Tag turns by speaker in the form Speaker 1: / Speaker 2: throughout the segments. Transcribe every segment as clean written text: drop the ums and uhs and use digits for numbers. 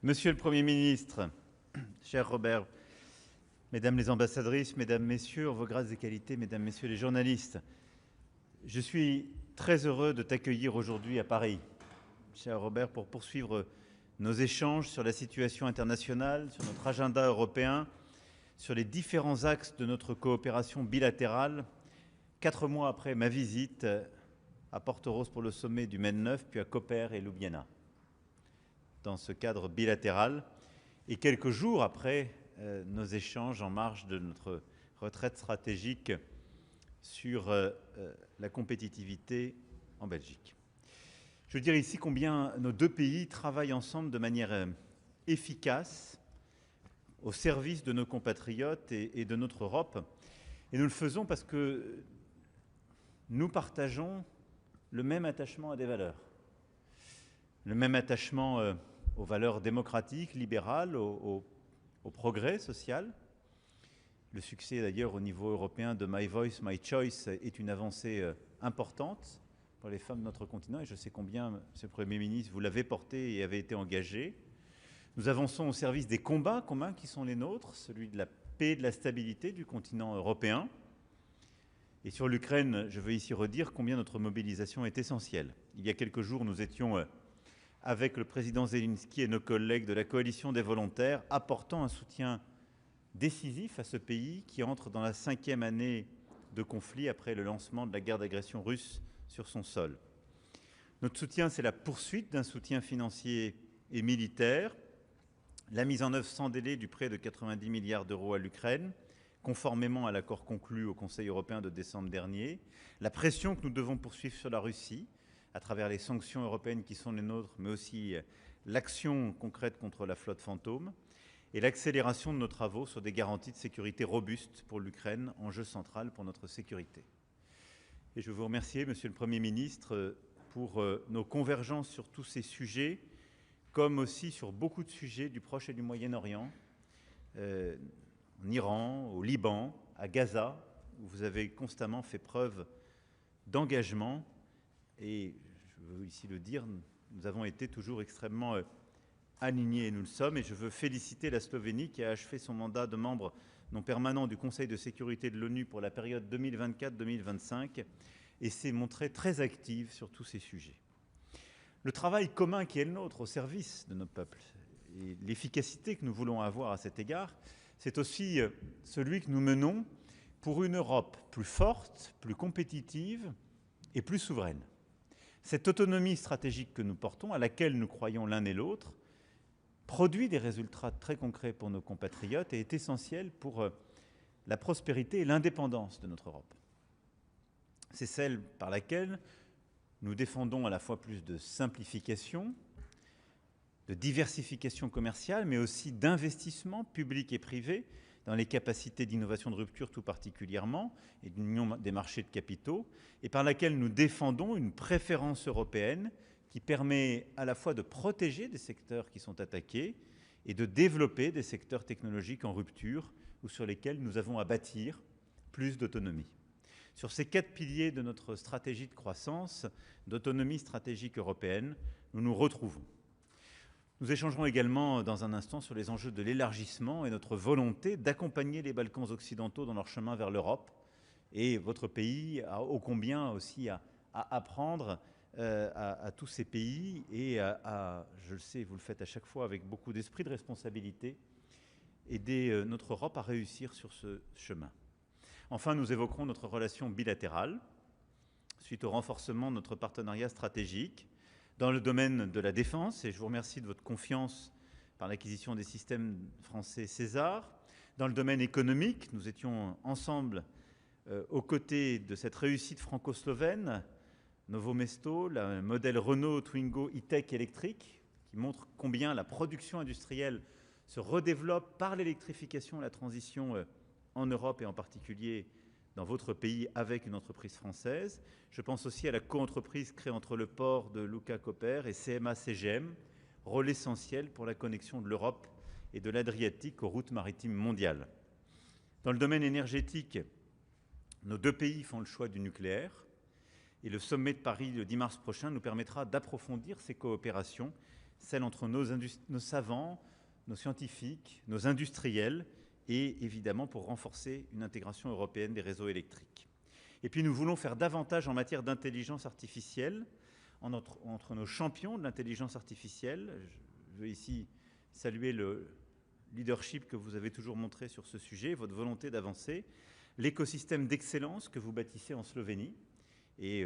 Speaker 1: Monsieur le Premier ministre, cher Robert, Mesdames les ambassadrices, Mesdames, Messieurs, vos grâces et qualités, Mesdames, Messieurs les journalistes, je suis très heureux de t'accueillir aujourd'hui à Paris, cher Robert, pour poursuivre nos échanges sur la situation internationale, sur notre agenda européen, sur les différents axes de notre coopération bilatérale, 4 mois après ma visite à Porto-Rose pour le sommet du MEN 9, puis à Koper et Ljubljana, dans ce cadre bilatéral, et quelques jours après nos échanges en marge de notre retraite stratégique sur la compétitivité en Belgique. Je veux dire ici combien nos deux pays travaillent ensemble de manière efficace au service de nos compatriotes et de notre Europe. Et nous le faisons parce que nous partageons le même attachement à des valeurs. Le même attachement aux valeurs démocratiques, libérales, au progrès social. Le succès d'ailleurs au niveau européen de My Voice, My Choice est une avancée importante pour les femmes de notre continent et je sais combien, Monsieur le Premier ministre, vous l'avez porté et avez été engagé. Nous avançons au service des combats communs qui sont les nôtres, celui de la paix et de la stabilité du continent européen. Et sur l'Ukraine, je veux ici redire combien notre mobilisation est essentielle. Il y a quelques jours, nous étions avec le président Zelensky et nos collègues de la coalition des volontaires, apportant un soutien décisif à ce pays qui entre dans la 5e année de conflit après le lancement de la guerre d'agression russe sur son sol. Notre soutien, c'est la poursuite d'un soutien financier et militaire, la mise en œuvre sans délai du prêt de 90 milliards d'euros à l'Ukraine, conformément à l'accord conclu au Conseil européen de décembre dernier, la pression que nous devons poursuivre sur la Russie, à travers les sanctions européennes qui sont les nôtres, mais aussi l'action concrète contre la flotte fantôme, et l'accélération de nos travaux sur des garanties de sécurité robustes pour l'Ukraine, enjeu central pour notre sécurité. Et je veux vous remercier, Monsieur le Premier ministre, pour nos convergences sur tous ces sujets, comme aussi sur beaucoup de sujets du Proche et du Moyen-Orient, en Iran, au Liban, à Gaza, où vous avez constamment fait preuve d'engagement. Et je veux ici le dire, nous avons été toujours extrêmement alignés, et nous le sommes. Et je veux féliciter la Slovénie qui a achevé son mandat de membre non permanent du Conseil de sécurité de l'ONU pour la période 2024-2025 et s'est montrée très active sur tous ces sujets. Le travail commun qui est le nôtre au service de nos peuples et l'efficacité que nous voulons avoir à cet égard, c'est aussi celui que nous menons pour une Europe plus forte, plus compétitive et plus souveraine. Cette autonomie stratégique que nous portons, à laquelle nous croyons l'un et l'autre, produit des résultats très concrets pour nos compatriotes et est essentielle pour la prospérité et l'indépendance de notre Europe. C'est celle par laquelle nous défendons à la fois plus de simplification, de diversification commerciale, mais aussi d'investissement public et privé dans les capacités d'innovation de rupture tout particulièrement, et d'une union des marchés de capitaux, et par laquelle nous défendons une préférence européenne qui permet à la fois de protéger des secteurs qui sont attaqués et de développer des secteurs technologiques en rupture ou sur lesquels nous avons à bâtir plus d'autonomie. Sur ces 4 piliers de notre stratégie de croissance, d'autonomie stratégique européenne, nous nous retrouvons. Nous échangerons également dans un instant sur les enjeux de l'élargissement et notre volonté d'accompagner les Balkans occidentaux dans leur chemin vers l'Europe. Et votre pays a ô combien aussi à apprendre à tous ces pays et je le sais, vous le faites à chaque fois avec beaucoup d'esprit de responsabilité, aider notre Europe à réussir sur ce chemin. Enfin, nous évoquerons notre relation bilatérale suite au renforcement de notre partenariat stratégique dans le domaine de la défense, et je vous remercie de votre confiance par l'acquisition des systèmes français César. Dans le domaine économique, nous étions ensemble aux côtés de cette réussite franco-slovène, Novo Mesto, le modèle Renault Twingo e-Tech électrique, qui montre combien la production industrielle se redéveloppe par l'électrification et la transition en Europe et en particulier dans votre pays avec une entreprise française. Je pense aussi à la co-entreprise créée entre le port de Lucca-Koper et CMA-CGM, rôle essentiel pour la connexion de l'Europe et de l'Adriatique aux routes maritimes mondiales. Dans le domaine énergétique, nos deux pays font le choix du nucléaire et le sommet de Paris le 10 mars prochain nous permettra d'approfondir ces coopérations, celle entre nos savants, nos scientifiques, nos industriels, et évidemment pour renforcer une intégration européenne des réseaux électriques. Et puis nous voulons faire davantage en matière d'intelligence artificielle, entre nos champions de l'intelligence artificielle. Je veux ici saluer le leadership que vous avez toujours montré sur ce sujet, votre volonté d'avancer, l'écosystème d'excellence que vous bâtissez en Slovénie, et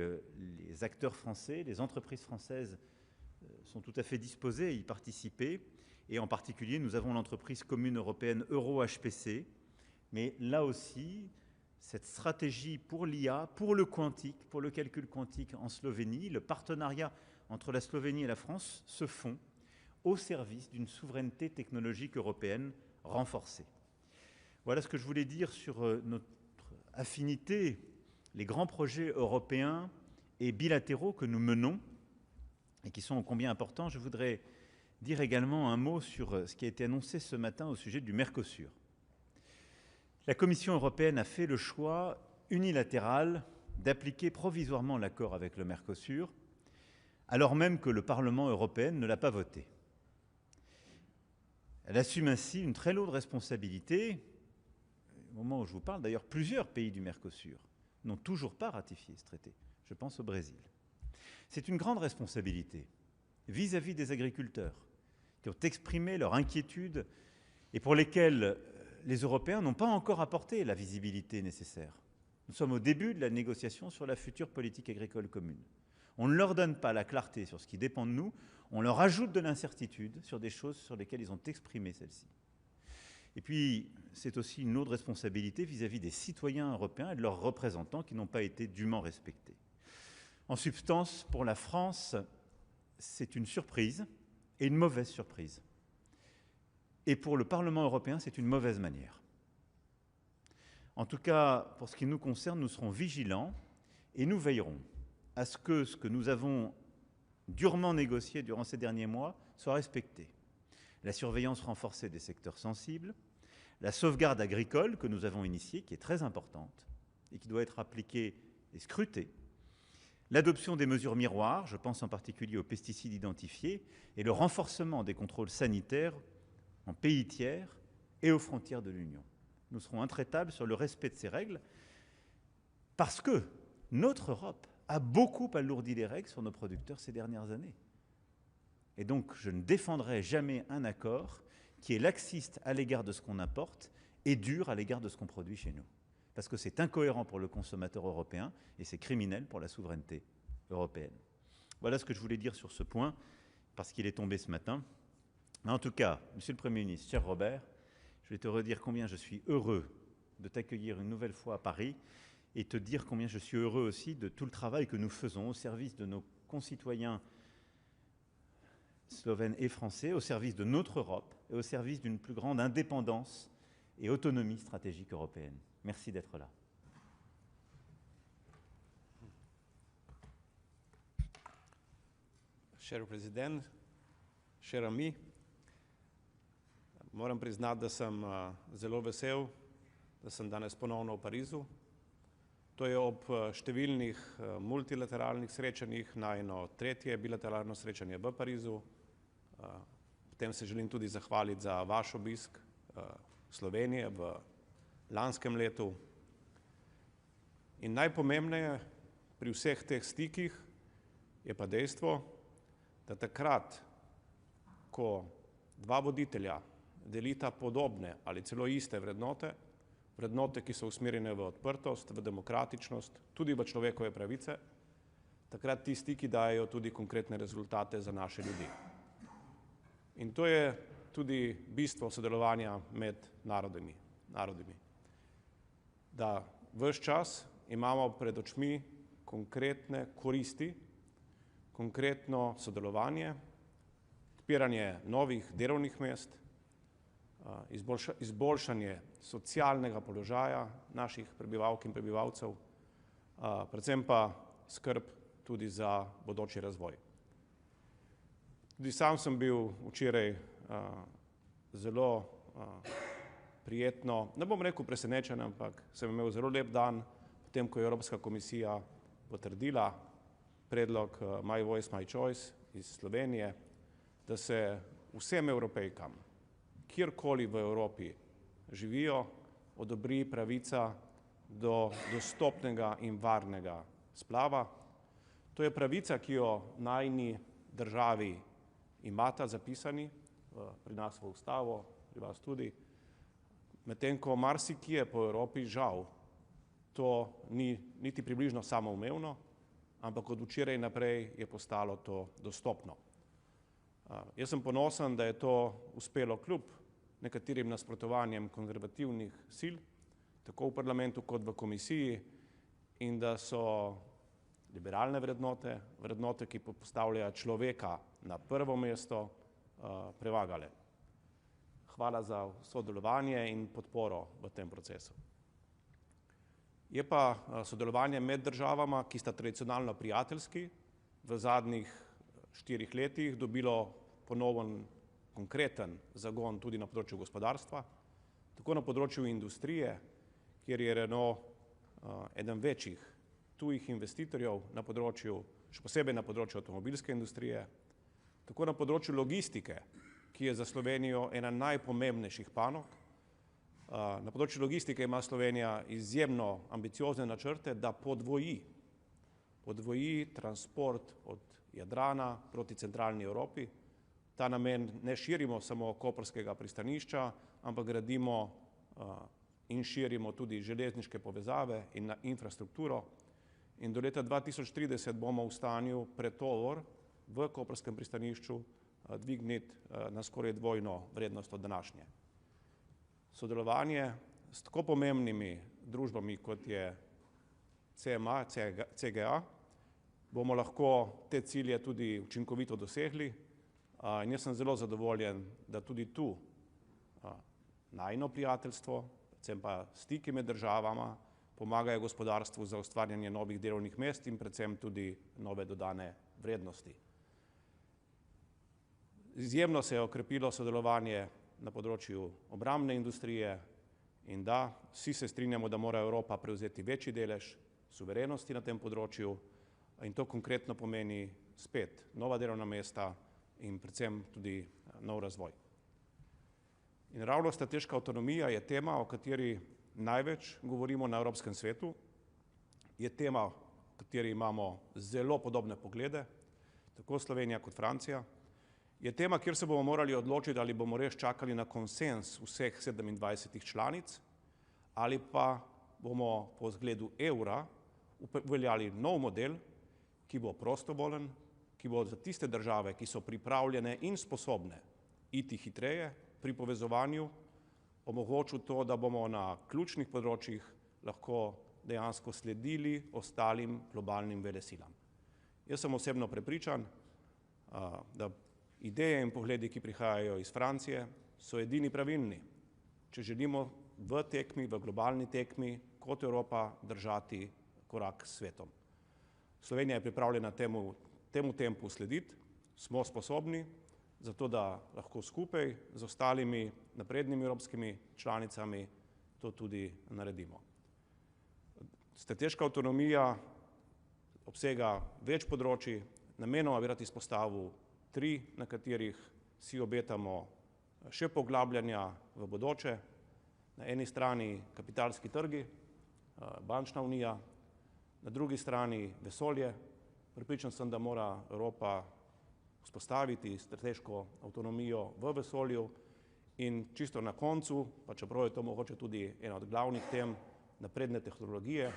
Speaker 1: les acteurs français, les entreprises françaises sont tout à fait disposés à y participer. Et en particulier, nous avons l'entreprise commune européenne EuroHPC. Mais là aussi, cette stratégie pour l'IA, pour le quantique, pour le calcul quantique en Slovénie, le partenariat entre la Slovénie et la France se font au service d'une souveraineté technologique européenne renforcée. Voilà ce que je voulais dire sur notre affinité, les grands projets européens et bilatéraux que nous menons et qui sont ô combien importants. Je voudrais dire également un mot sur ce qui a été annoncé ce matin au sujet du Mercosur. La Commission européenne a fait le choix unilatéral d'appliquer provisoirement l'accord avec le Mercosur, alors même que le Parlement européen ne l'a pas voté. Elle assume ainsi une très lourde responsabilité. Au moment où je vous parle, d'ailleurs, plusieurs pays du Mercosur n'ont toujours pas ratifié ce traité. Je pense au Brésil. C'est une grande responsabilité vis-à-vis des agriculteurs qui ont exprimé leur inquiétude et pour lesquels les Européens n'ont pas encore apporté la visibilité nécessaire. Nous sommes au début de la négociation sur la future politique agricole commune. On ne leur donne pas la clarté sur ce qui dépend de nous, on leur ajoute de l'incertitude sur des choses sur lesquelles ils ont exprimé celle-ci. Et puis, c'est aussi une lourde responsabilité vis-à-vis des citoyens européens et de leurs représentants qui n'ont pas été dûment respectés. En substance, pour la France, c'est une surprise, et une mauvaise surprise. Et pour le Parlement européen, c'est une mauvaise manière. En tout cas, pour ce qui nous concerne, nous serons vigilants et nous veillerons à ce que nous avons durement négocié durant ces derniers mois soit respecté. La surveillance renforcée des secteurs sensibles, la sauvegarde agricole que nous avons initiée, qui est très importante et qui doit être appliquée et scrutée, l'adoption des mesures miroirs, je pense en particulier aux pesticides identifiés, et le renforcement des contrôles sanitaires en pays tiers et aux frontières de l'Union. Nous serons intraitables sur le respect de ces règles parce que notre Europe a beaucoup alourdi les règles sur nos producteurs ces dernières années. Et donc, je ne défendrai jamais un accord qui est laxiste à l'égard de ce qu'on importe et dur à l'égard de ce qu'on produit chez nous. Parce que c'est incohérent pour le consommateur européen et c'est criminel pour la souveraineté européenne. Voilà ce que je voulais dire sur ce point, parce qu'il est tombé ce matin. Mais en tout cas, Monsieur le Premier ministre, cher Robert, je vais te redire combien je suis heureux de t'accueillir une nouvelle fois à Paris et te dire combien je suis heureux aussi de tout le travail que nous faisons au service de nos concitoyens slovènes et français, au service de notre Europe et au service d'une plus grande indépendance et autonomie stratégique européenne. Merci d'être là.
Speaker 2: Cher prezident, cher ami, moram priznati, da sem zelo vesel, da sem danes ponovno v Parizu. To je ob številnih multilateralnih srečanjih najino tretje bilateralno srečanje v Parizu. Potem se želim tudi zahvaliti za vaš obisk Slovenije v lanskem letu. In najpomembneje pri vseh teh stikih je pa dejstvo, da takrat, ko dva voditelja delita podobne ali celo iste vrednote, vrednote, ki so usmerjene v odprtost, v demokratičnost, tudi v človekove pravice, takrat ti stiki dajejo tudi konkretne rezultate za naše ljudi. In to je tudi bistvo sodelovanja med narodi. Da ves čas imamo pred očmi konkretne koristi, konkretno sodelovanje, odpiranje novih delovnih mest, izboljšanje socialnega položaja naših prebivalk in prebivalcev, predvsem pa skrb tudi za bodoči razvoj. Tudi sam sem bil včeraj zelo prijetno, ne bom rekel presenečen, ampak sem imel zelo lep dan, potem ko je Evropska komisija potrdila predlog My Voice, My Choice iz Slovenije da se vsem Evropejkam, kjerkoli v Evropi živijo, odobri pravica do dostopnega in varnega splava. To je pravica, ki jo najini državi imata zapisani, pri nas v ustavo, pri vas tudi, medtem ko marsikje po Evropi žal to ni niti približno samoumevno, ampak od včeraj naprej je postalo to dostopno. Jaz sem ponosen, da je to uspelo kljub nekaterim nasprotovanjem konzervativnih sil, tako v parlamentu kot v komisiji, in da so liberalne vrednote, vrednote, ki postavljajo človeka na prvo mesto, prevagale. Hvala za sodelovanje in podporo v tem procesu. Je pa sodelovanje med državama, ki sta tradicionalno prijateljski, v zadnjih 4 letih dobilo ponoven konkreten zagon tudi na področju gospodarstva, tako na področju industrije, kjer je Renault eden večjih tujih investitorjev na področju, še posebej na področju avtomobilske industrije, tako na področju logistike, ki je za Slovenijo ena najpomembnejših panog. Na področju logistike ima Slovenija izjemno ambiciozne načrte, da podvoji transport od Jadrana proti centralni Evropi. Ta namen ne širimo samo koprskega pristanišča, ampak gradimo in širimo tudi železniške povezave in infrastrukturo. In do leta 2030 bomo v stanju pretovor v koprskem pristanišču dvigniti na skoraj dvojno vrednost od današnje. Sodelovanje s tako pomembnimi družbami, kot je CMA, CGA, bomo lahko te cilje tudi učinkovito dosegli. In jaz sem zelo zadovoljen, da tudi tu najino prijateljstvo, predvsem pa stiki med državama, pomagajo gospodarstvu za ustvarjanje novih delovnih mest in predvsem tudi nove dodane vrednosti. Izjemno se je okrepilo sodelovanje na področju obrambne industrije in da, vsi se strinjamo, da mora Evropa prevzeti večji delež suverenosti na tem področju in to konkretno pomeni spet nova delovna mesta in predvsem tudi nov razvoj. In ravno strateška avtonomija je tema, o kateri največ govorimo na Evropskem svetu, je tema, o kateri imamo zelo podobne poglede, tako Slovenija kot Francija. Je tema, kjer se bomo morali odločiti, ali bomo res čakali na konsenz vseh 27 članic, ali pa bomo po zgledu evra uveljavili nov model, ki bo prostovoljen, ki bo za tiste države, ki so pripravljene in sposobne iti hitreje pri povezovanju, omogočil to, da bomo na ključnih področjih lahko dejansko sledili ostalim globalnim velesilam. Jaz sem osebno prepričan, da ideje in pogledi, ki prihajajo iz Francije, so edini pravilni, če želimo v tekmi, v globalni tekmi, kot Evropa držati korak s svetom. Slovenija je pripravljena temu tempu slediti, smo sposobni, zato da lahko skupaj z ostalimi naprednimi evropskimi članicami to tudi naredimo. Strateška avtonomija obsega več področij, namenoma bi rad izpostavil 3, na katerih si obetamo še poglabljanja v bodoče. Na eni strani kapitalski trgi, bančna unija, na drugi strani vesolje. Prepričan sem, da mora Evropa vzpostaviti strateško avtonomijo v vesolju in čisto na koncu, pa čeprav je to mogoče tudi ena od glavnih tem, napredne tehnologije,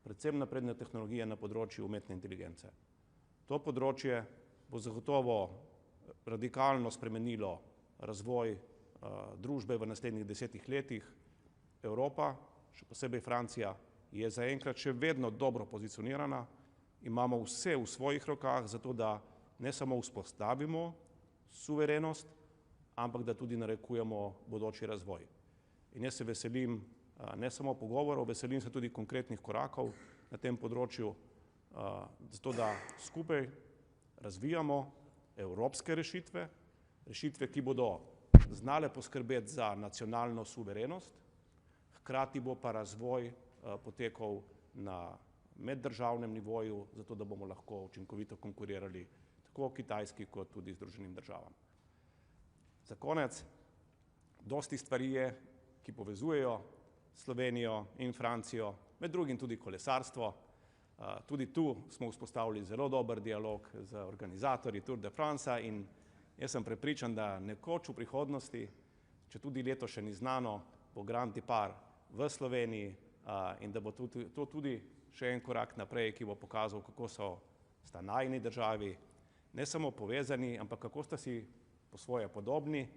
Speaker 2: predvsem napredne tehnologije na področju umetne inteligence. To področje bo zagotovo radikalno spremenilo razvoj družbe v naslednjih 10 letih. Evropa, še posebej Francija, je zaenkrat še vedno dobro pozicionirana, imamo vse v svojih rokah, zato da ne samo vzpostavimo suverenost, ampak da tudi narekujemo bodoči razvoj. In jaz se veselim ne samo pogovorov, veselim se tudi konkretnih korakov na tem področju, zato da skupaj razvijamo evropske rešitve, ki bodo znale poskrbeti za nacionalno suverenost, hkrati bo pa razvoj potekal na meddržavnem nivoju, zato da bomo lahko učinkovito konkurirali tako Kitajski kot tudi Združenim državam. Za konec, dosti stvari je, ki povezujejo Slovenijo in Francijo, med drugim tudi kolesarstvo. Tudi tu smo vzpostavili zelo dober dialog z organizatorji Tour de France in jaz sem prepričan, da nekoč v prihodnosti, če tudi leto še ni znano, bo Grand Depart v Sloveniji in da bo to tudi še en korak naprej, ki bo pokazal, kako sta najini državi ne samo povezani, ampak kako sta si po svoje podobni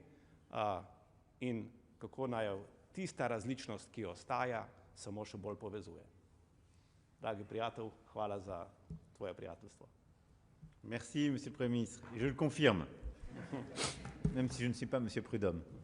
Speaker 2: in kako naj tista različnost, ki ostaja, samo še bolj povezuje. Dragi prijatelj, hvala za tvoje prijateljstvo.
Speaker 1: Merci, Monsieur le Premier ministre. Et je le confirme, même si je ne suis pas Monsieur Prudhomme.